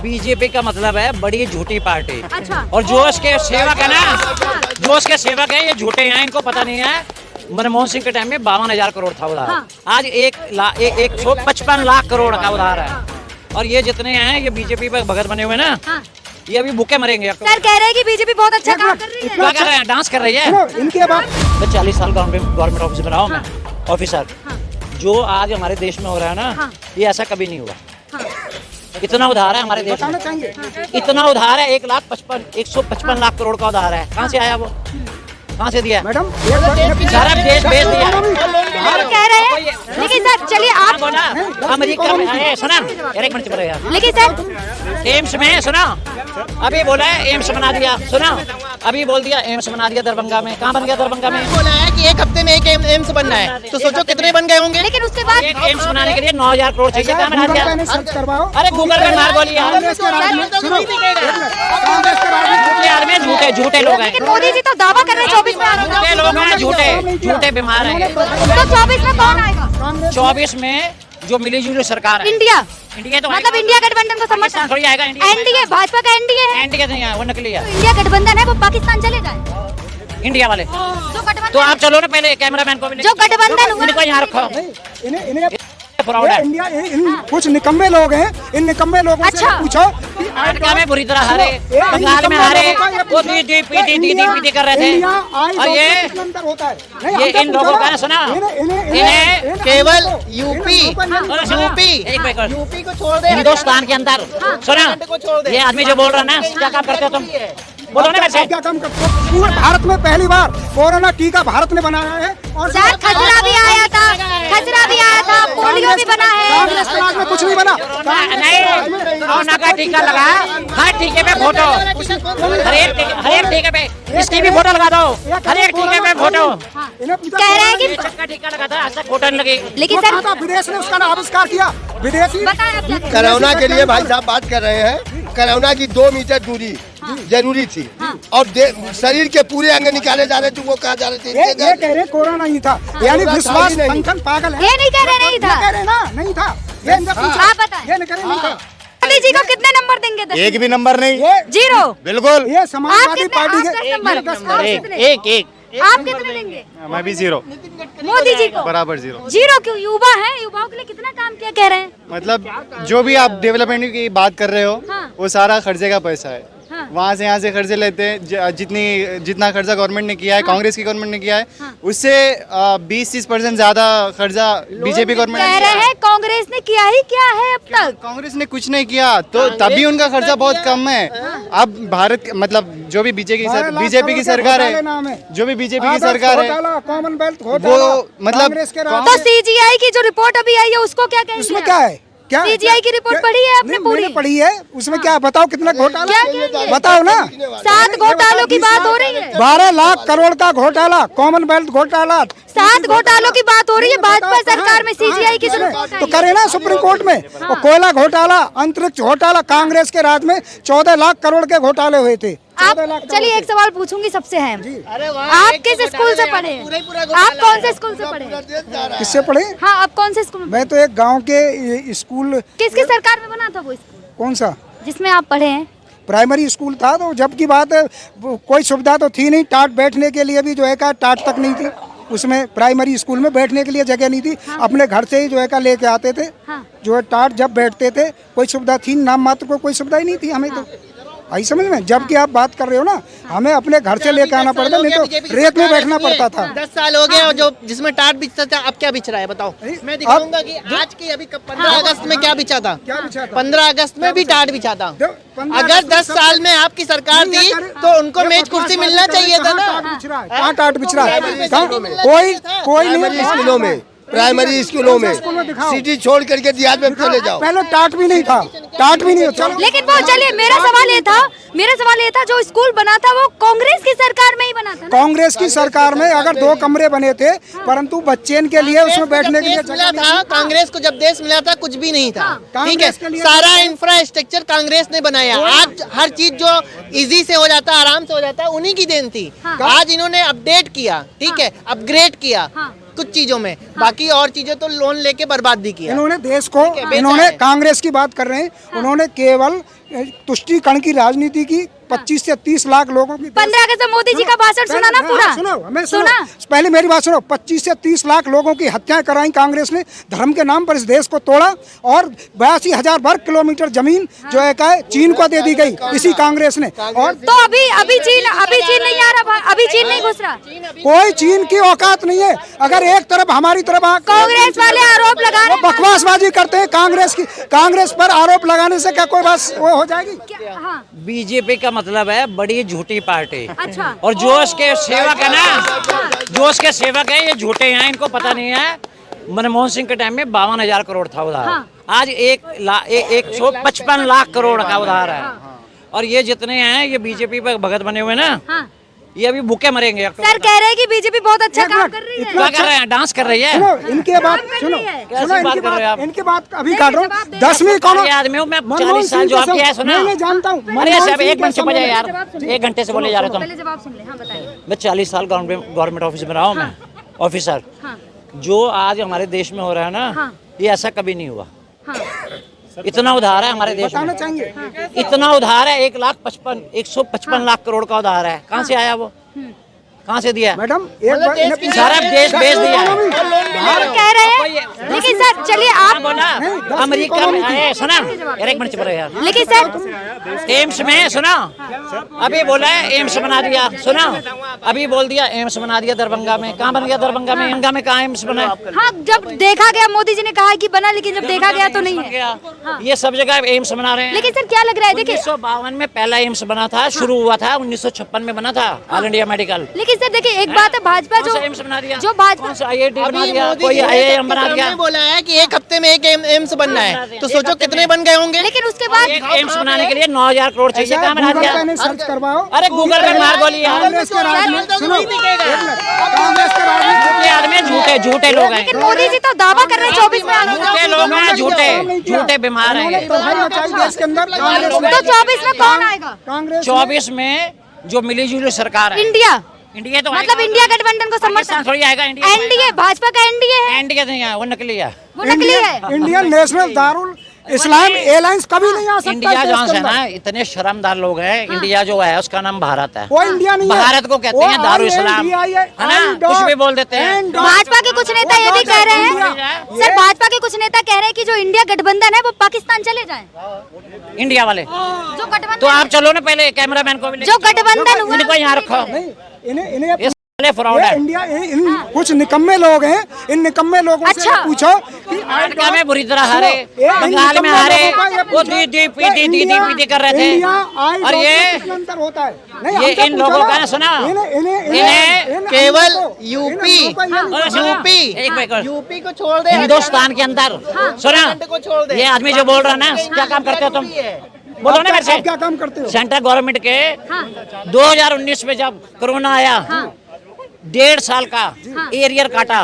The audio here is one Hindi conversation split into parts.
बीजेपी का मतलब है बड़ी झूठी पार्टी। अच्छा। और जो उसके सेवक है ना, जो उसके सेवक है ये झूठे हैं, इनको पता नहीं है। मनमोहन सिंह के टाइम में 52,000 करोड़ था उधार। हाँ। आज 155 लाख करोड़ का उधार है। और ये जितने हैं ये बीजेपी पर भगत बने हुए ना, हाँ। ये अभी भूखे मरेंगे। सर कह रहे हैं कि बीजेपी बहुत अच्छा काम कर रही है। क्या कर रहे हैं? डांस कर रही है। इनके बाद मैं 40 साल गवर्नमेंट ऑफिस में रहा हूँ मैं, ऑफिसर। हाँ। जो आज हमारे देश में हो रहा है ना, हाँ। ये ऐसा कभी नहीं हुआ। हाँ। इतना उधार है हमारे देश बताना में, चाहिए। इतना उधार है। 155 लाख करोड़ का उधार है। कहाँ से आया वो? कहाँ से दिया? मैडम सारा देश बेच दिया। सर कह रहे हैं, लेकिन सर चलिए आप, अमेरिका में सुना, एक मिनट चुप रहे। लेकिन सर एम्स में सुना, अभी बोला है एम्स बना दिया। सुना, अभी बोल दिया एम्स बना दिया दरभंगा में। कहाँ बन गया दरभंगा में? बोला है कि एक हफ्ते में एक एम्स बनना है, तो सोचो कितने बन गए होंगे। लेकिन उसके बाद एक एम्स बनाने के लिए 9,000 करोड़ चाहिए। कहाँ बना गूगल पे दिया? सर्च करवाओ। अरे गूगल पे मार बोलिए यार। कांग्रेस के राज में सुनो, कांग्रेस के राज में झूठे आदमी, झूठे लोग हैं। लेकिन मोदी जी तो दावा कर रहे हैं 24 में आएगा। झूठे लोग हैं, झूठे बीमार हैं। तो 24 में कौन आएगा? 24 में जो मिली जुली सरकार है, इंडिया, इंडिया तो मतलब इंडिया गठबंधन को समर्थन। थोड़ी आएगा। एनडीए, भाजपा का एनडीए है। एनडीए नहीं है, वो नकली है। इंडिया गठबंधन है, वो पाकिस्तान चले जाए। इंडिया वाले जो गठबंधन, तो आप चलो ना, पहले कैमरामैन को भी जो गठबंधन हुआ, इनको यहाँ रखो। इन्हें फ्रॉड है। इंडिया कुछ निकम्मे लोग हैं। इन निकम्मे लोगों से अच्छा। पूछो कि अमेरिका में बुरी तरह हारे, बंगाल में हारे, वो दीदी पीटी कर रहे थे। इंडिया और ये इन लोगों का सुना, इन्हें केवल यूपी यूपी को छोड़ दे, हिंदुस्तान के अंदर सुना, को छोड़ दे। ये आदमी जो बोल रहा है ना, क्या काम करते हो तुम? बोलो ना मेरे से। क्या काम करते हो? पूरे भारत में पहली बार कोरोना टीका भारत ने बनाया है। और सर खसरा भी आया था, खसरा भी आया था, पोलियो भी बना है। कांग्रेस के राज में कुछ नहीं बना। नहीं, कोरोना का टीका लगा, हर टीके पे फोटो, हर एक टीके पे इसकी भी फोटो लगा दो, हर एक टीके पे फोटो। इन्हें पूछा कह रहे हैं कि चक्का टीका लगा था, आज तक फोटो नहीं लगी। लेकिन वो कहा सर था, विदेश ने उसका आविष्कार किया। विदेशी बताएं आप क्या कह रहे हैं? कोरोना के लिए भाई साहब बात कर रहे हैं। कोरोना की 2 मीटर दूरी जरूरी थी। और शरीर के पूरे अंग निकाले जा रहे थे, वो कहा जा रहे थे ये कह रहे कोरोना नहीं था, यानी विश्वास बंधन पागल है। ये नहीं कह रहे नहीं था। कह रहे ना नहीं था। ये इनसे पूछो। आप बताएं। ये नहीं कह रहे नहीं था। मोदी जी को कितने नंबर देंगे? 10 एक भी नंबर नहीं। ये 0। बिल्कुल। ये समाजवादी आप पार्टी कितने? के आप 10 नंबर। एक आप कितने देंगे मैं भी 0 मोदी जी को? बराबर 0। 0 क्यों? युवा है, युवाओं के लिए कितना काम किया कह रहे हैं? मतलब जो भी आप डेवलपमेंट की बात कर रहे हो, हाँ। वो सारा खर्चे का पैसा है। हाँ। वहाँ से यहाँ से खर्चे लेते हैं। जितना खर्चा गवर्नमेंट ने किया है, कांग्रेस की गवर्नमेंट ने किया है, उससे 20-30% ज्यादा खर्चा बीजेपी गवर्नमेंट कह ने रहे किया हैं कांग्रेस ने किया ही क्या है अब तक? कांग्रेस ने कुछ नहीं किया, तो तभी उनका खर्चा बहुत कम है। अब भारत मतलब जो भी बीजेपी की सरकार है, जो भी बीजेपी की सरकार है, कॉमनवेल्थ वो मतलब कांग्रेस के राज तो सीजीआई की जो रिपोर्ट अभी आई है उसको क्या कहेंगे? उसमें क्या है? क्या सीजीआई की रिपोर्ट पढ़ी है आपने? नहीं, पूरी मैंने पढ़ी है। उसमें क्या बताओ कितना घोटाला? क्या कहेंगे? बताओ ना। 7 घोटालों की बात हो रही है। 12 लाख करोड़ का घोटाला, कॉमनवेल्थ घोटाला। 7 घोटालों की बात हो रही है भाजपा सरकार में। सीजीआई की जो रिपोर्ट आई तो है। करे ना सुप्रीम कोर्ट में। वो कोयला घोटाला, अंतरिक्ष घोटाला, कांग्रेस के राज में 14 लाख करोड़ के घोटाले हुए थे। आप चलिए एक सवाल पूछूंगी सबसे है, आप किस स्कूल से पढ़े हैं? आप कौन से स्कूल से पढ़े हैं? किससे पढ़े? हाँ, आप कौन से स्कूल में? मैं तो एक गांव के स्कूल। किसकी सरकार में बना था वो स्कूल कौन सा? जिसमें आप पढ़े हैं? प्राइमरी स्कूल था। तो जब की बात है कोई सुविधा तो थी नहीं। टाट बैठने के लिए भी जो है का टाट तक नहीं थी उसमें। प्राइमरी स्कूल में बैठने के लिए जगह नहीं थी। अपने घर से ही जो है का लेके आते थे। जो है टाट जब बैठते थे, कोई सुविधा थी नाम मात्र को, कोई सुविधा ही नहीं थी हमें। तो आई समझ में? जबकि आप बात कर रहे हो ना, हमें अपने घर से लेके आना पड़ता, नहीं तो रेत में बैठना पड़ता था। 10 साल हो गए और जो जिसमें टाट बिछता था, अब क्या बिछ रहा है बताओ? मैं दिखाऊंगा कि आज की अभी 15 अगस्त में क्या बिछा था। क्या बिछा था? 15 अगस्त में भी टाट बिछा था। 15 अगर 10 साल में आपकी सरकार थी तो उनको मेज कुर्सी मिलना चाहिए था ना। कहाँ टाट बिछ रहा है? कोई नहीं। स्कूलों में, प्राइमरी स्कूलों में सिटी छोड़ करके देहात में चले जाओ। पहले टाट भी नहीं था। टाट भी नहीं। चलो लेकिन वो चलिए मेरा सवाल ये था जो स्कूल बना था वो कांग्रेस की सरकार में ही बना था ना? कांग्रेस की सरकार में अगर 2 कमरे बने थे, परंतु बच्चे के लिए उसमें बैठने के लिए देश मिला जगह था। नहीं। कांग्रेस को जब देश मिला था कुछ भी नहीं था। ठीक है, कांग्रेस के लिए सारा इंफ्रास्ट्रक्चर कांग्रेस ने बनाया। आज हर चीज जो इजी से हो जाता है, आराम से हो जाता है, उन्हीं की देन थी। आज इन्होंने अपडेट किया, ठीक है, अपग्रेड किया कुछ चीजों में, बाकी और चीजें तो लोन लेके बर्बाद भी किया। इन्होंने देश को, इन्होंने कांग्रेस की बात कर रहे हैं, उन्होंने केवल तुष्टीकरण की राजनीति की 25 से 30 लाख लोगों की 15 अगस्त में मोदी जी का भाषण सुना ना पूरा? सुनो, हमें सुनो, पहले मेरी बात सुनो। 25 से 30 लाख लोगों की हत्याएं कराई कांग्रेस ने, धर्म के नाम पर इस देश को तोड़ा और 82,000 वर्ग किलोमीटर जमीन जो है का चीन को दे दी गई इसी कांग्रेस ने। और तो अभी चीन नहीं आ रहा, अभी चीन नहीं घुस रहा। कोई चीन की औकात नहीं है। अगर एक तरफ हमारी तरफ कांग्रेस वाले आरोप लगा रहे हैं, बकवासबाजी करते हैं कांग्रेस पर आरोप लगाने से क्या कोई बात वो हो जाएगी? हाँ, बीजेपी का मतलब है बड़ी झूठी पार्टी। अच्छा। और जो इसके सेवक है ना, जो इसके सेवक है ये झूठे हैं, इनको पता नहीं है। मनमोहन सिंह के टाइम में 52,000 करोड़ था उधार। हाँ। आज 155 लाख करोड़ का उधार है। और ये जितने हैं ये बीजेपी पे भगत बने हुए ना, हाँ। ये अभी भूखे मरेंगे। सर कह रहे हैं कि बीजेपी बहुत अच्छा काम कर रही है। क्या कर रहे हैं? डांस कर रही है। सुनो इनके बात, सुनो कैसी बात कर रहे हो आप? इनकी बात अभी काट रहा हूँ। 10वीं कौन आदमी हूँ मैं, 40 साल जो आपकी है सुना। मैं जानता हूँ। अरे साहब 1 मिनट चुप जाए यार, 1 घंटे से बोले जा रहे तुम। पहले जवाब सुन ले। हाँ, बताइए। मैं 40 साल गवर्नमेंट ऑफिस में रहा हूँ। मैं ऑफिसर। जो आज हमारे देश में हो रहा है ना, ये ऐसा कभी नहीं हुआ। इतना उधार है हमारे देश में, चाहिए। इतना उधार है 155 लाख करोड़ का उधार है। कहाँ से आया वो? कहाँ से दिया? मैडम सारा देश बेच दिया है। कह रहे हैं, लेकिन सर चलिए आप बोला अमेरिका में सुना, 1 मिनट चुप रहे यार। लेकिन सर एम्स में सुना, अभी बोला है एम्स बना दिया, सुना अभी बोल दिया एम्स बना दिया दरभंगा में। कहाँ बन गया दरभंगा में? इनका में कहाँ एम्स बना? हाँ, जब देखा गया मोदी जी ने कहा कि बना, लेकिन जब देखा गया तो नहीं है। ये सब जगह एम्स बना रहे हैं। लेकिन सर क्या लग रहा है, देखिए 1952 में पहला एम्स बना था, शुरू हुआ था 1956 में बना था ऑल इंडिया मेडिकल। लेकिन सर देखिए एक बात है, भाजपा एम्स बना दिया, जो भाजपा IIT बना दिया, मोदी कोई जी ने IIM बना दिया। बोला है कि 1 हफ्ते में 1 एम्स बनना है, तो सोचो कितने बन गए होंगे। लेकिन उसके बाद एक एम्स बनाने के लिए 9,000 करोड़ चाहिए। कहाँ बना दिया? सर्च करवाओ। अरे गूगल पे मार गोली यार। कांग्रेस के राज में सुनो, कांग्रेस के राज में ये आदमी झूठे लोग हैं। लेकिन मोदी जी तो दावा कर रहे हैं 24 में आने का। झूठे लोग हैं, झूठे बीमार हैं। तबाही मचाई देश के अंदर कांग्रेस ने। तो 24 में कौन आएगा? कांग्रेस 24 में जो मिली जुली सरकार है, इंडिया इंडिया तो मतलब इंडिया गठबंधन को पाकिस्तान समर्थन। थोड़ी आएगा। इंडिया एनडीए भाजपा का एनडीए है, इंडिया नहीं है, वो नकली है। वो नकली है। इंडियन नेशनल दारुल इस्लाम एयरलाइंस कभी नहीं आ सकता। इंडिया इस देश जहाँ के से अंदर। ना इतने शर्मदार लोग हैं। इंडिया जो है उसका नाम भारत है। वो इंडिया नहीं है। भारत को कहते हैं दारू इस्लाम, है ना? कुछ भी बोल देते हैं। भाजपा के कुछ नेता ये भी कह रहे हैं, सर भाजपा के कुछ नेता कह रहे हैं कि जो इंडिया गठबंधन है वो पाकिस्तान चले जाए। इंडिया वाले जो गठबंधन, तो आप चलो ना पहले कैमरामैन को भी जो गठबंधन हुआ इनको यहाँ रखो। इन्हें ये साले फ्रॉड है। इंडिया कुछ निकम्मे लोग हैं। इन निकम्मे लोगों से अच्छा। पूछो कि अमेरिका में बुरी तरह हारे, बंगाल में हारे, वो दीदी पीटी कर रहे थे। और अंतर होता है नहीं, ये हमसे इन पूछो लोगों ना। का सुना, इन्हें केवल यूपी यूपी को छोड़ दे, हिंदुस्तान के अंदर सुना, को छोड़ दे। ये आदमी जो बोल रहा है ना, क्या काम करते हो तुम? बोलो ना मेरे से। आप क्या काम करते हो? सेंट्रल गवर्नमेंट के 2019 में जब कोरोना आया, 1.5 साल का एरियर काटा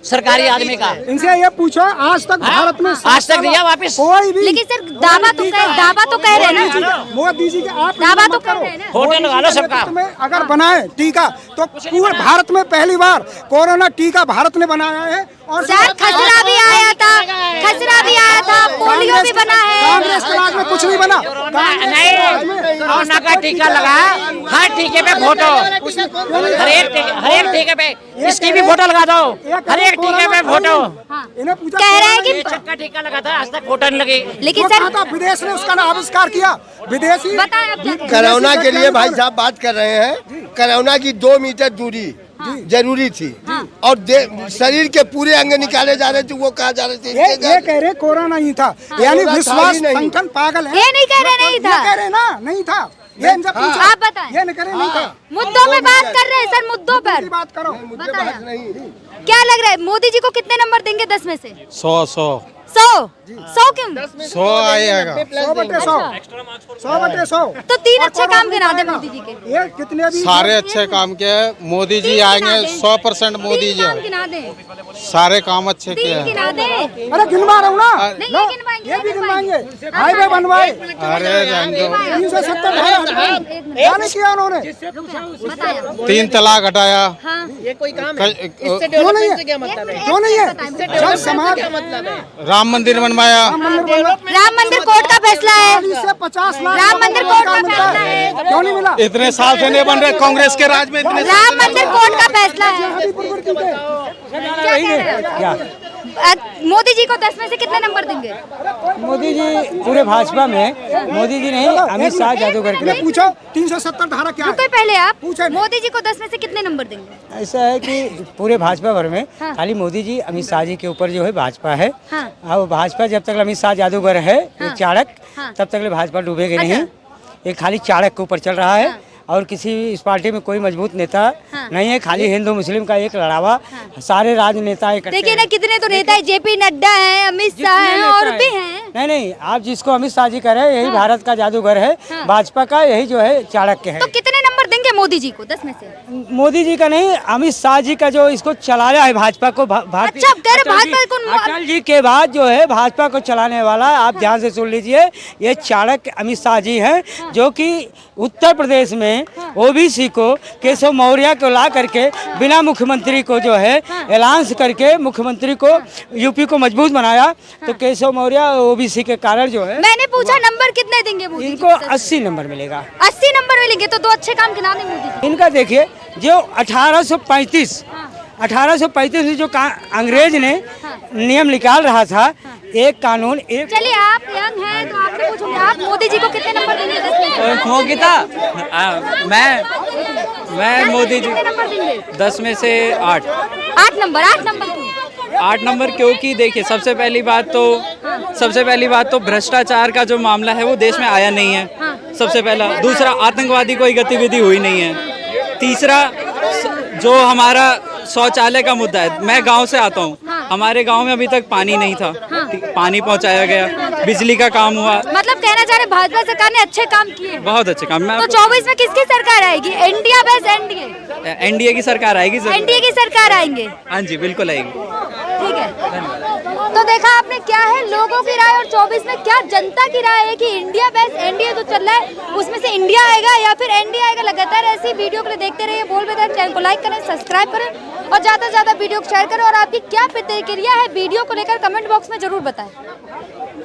सरकारी आदमी का। इनसे ये पूछो आज तक भारत में आज तक दिया वापस? कोई भी लेकिन सर दावा तो कह रहे हैं ना, मोदी जी के आप दावा तो मत कर करो। रहे हैं ना। होटल लगा लो सबका। में अगर बनाए टीका तो पूरे भारत में पहली बार कोरोना टीका भारत ने बनाया है। और सर खसरा भी आया था, पोलियो भी बना है। कांग्रेस के राज में कुछ नहीं बना। नहीं, कोरोना का टीका लगा, हर टीके पे फोटो, हर एक टीके पे इसकी भी फोटो लगा दो, हर एक टीके पे फोटो। इन्हें पूछा कह रहे हैं कि का टीका लगा था, आज तक फोटो नहीं लगी। लेकिन सर विदेश ने उसका आविष्कार किया। विदेशी बताएं अब क्या कह रहे हैं? कोरोना के लिए भाई साहब बात कर रहे हैं। कोरोना की 2 मीटर दूरी जरूरी थी। और शरीर के पूरे अंग निकाले जा रहे थे, वो कहा जा रहे थे ये कह रहे कोरोना नहीं था, यानी विश्वास संगठन पागल है। ये नहीं कह रहे नहीं था, ये कह रहे ना नहीं था। ये इनसे पूछो। आप बताएं। ये नहीं कह रहे नहीं था। मुद्दों में बात कर रहे हैं सर, मुद्दों पर बात करो। बताया। क्या लग रहा है मोदी जी को कितने नंबर देंगे 10 में से? 100 100 क्यों? 100 आएगा। 100/100 तो 3 अच्छे काम गिना दे मोदी जी के। ये कितने भी सारे अच्छे काम किए मोदी जी आएंगे। 100% मोदी जी काम गिना दे, सारे काम अच्छे किए 3 हैं। गिना दे। अरे गिनवा रहा हूँ ना। नहीं, ये गिनवाएंगे, ये भी ये गिनवाएंगे। हाईवे बनवाए, अरे जाएंगे 370 क्या नहीं किया उन्होंने? बताया। 3 तलाक हटाया। ये कोई काम है? इससे क्यों नहीं डेवलपमेंट है? से क्या मतलब है? क्यों नहीं है? जब समाज मतलब है? राम राम मंदिर बनवाया। राम मंदिर कोर्ट का फैसला है। 50 लाख राम मंदिर कोर्ट का फैसला है। क्यों नहीं मिला? इतने साल से नहीं बन रहे, कांग्रेस के राज में इतने राम मंदिर कोर्ट का फैसला है। क्या कह रहे हैं? मोदी जी को 10 में से कितने नंबर देंगे? मोदी जी पूरे भाजपा में मोदी जी नहीं, अमित शाह जादूगर के। पूछो 370 धारा क्या है? रुको पहले आप मोदी जी को 10 में से कितने नंबर देंगे? ऐसा है कि पूरे भाजपा भर में खाली मोदी जी अमित शाह जी के ऊपर जो है भाजपा है। अब भाजपा जब तक अमित शाह जादूगर है, ये चाणक, तब तक भाजपा डूबेगी नहीं। ये खाली चाणक के ऊपर चल रहा है और किसी इस पार्टी में कोई मजबूत नेता नहीं है। खाली हिंदू मुस्लिम का एक लड़ावा, सारे राजनेता इकट्ठे। देखिए ना कितने तो नेता है, जेपी नड्डा है, अमित शाह है और भी हैं। नहीं, आप जिसको अमित शाह जी कह रहे हैं यही भारत का जादूगर है, भाजपा का यही जो है चाणक्य है। तो कितने नंबर देंगे मोदी जी को 10 में से? मोदी जी का नहीं, अमित शाह जी का जो इसको चलाया है भाजपा को। अच्छा, आप कह रहे भाजपा को? अटल जी के बाद जो है भाजपा को चलाने वाला, आप ध्यान से सुन लीजिए, ये चाणक्य अमित शाह जी हैं, जो कि उत्तर प्रदेश में ओबीसी को केशव मौर्य को ला करके बिना मुख्यमंत्री को जो है ऐलान करके मुख्यमंत्री को यूपी को मजबूत बनाया। तो केशव मौर्य ओबीसी के कारण जो है। मैंने पूछा नंबर कितने देंगे मोदी जी? इनको 80 नंबर मिलेगा। 80 नंबर मिलेंगे तो 2 अच्छे काम गिना दें मोदी जी। इनका देखिए, जो 1835 में जो अंग्रेज ने नियम निकाल रहा था, एक कानून एक। चलिए आप यंग हैं तो आपसे पूछूंगी, आप मोदी जी को कितने नंबर देंगे? मैं मोदी जी 10 में से 8 नंबर। 8 नंबर क्योंकि देखिए, सबसे पहली बात तो भ्रष्टाचार का जो मामला है वो देश में आया नहीं है, सबसे पहला। दूसरा, आतंकवादी कोई गतिविधि हुई नहीं है। तीसरा, जो हमारा शौचालय का मुद्दा है, मैं गांव से आता हूं, हमारे गांव में अभी तक पानी नहीं था, पानी पहुंचाया गया, बिजली का काम हुआ। मतलब कहना चाह रहे भाजपा सरकार ने अच्छे काम किए, बहुत अच्छे काम। तो 24 में किसकी सरकार आएगी? इंडिया बेस्ट एनडीए की सरकार आएगी। एनडीए की सरकार आएंगे? हाँ जी, बिल्कुल आएगी। ठीक है, तो देखा आपने क्या है लोगों की राय और 24 में क्या जनता की राय है कि इंडिया बेस्ट एनडीए जो चल रहा है उसमें से इंडिया आएगा या फिर एनडीए आएगा। लगातार ऐसी वीडियो को देखते रहिए, बोल बेदार चैनल को लाइक करें, सब्सक्राइब करें और ज्यादा से ज्यादा वीडियो को शेयर करें। और आपकी क्या प्रतिक्रिया है वीडियो को लेकर कमेंट बॉक्स में जरूर बताएं।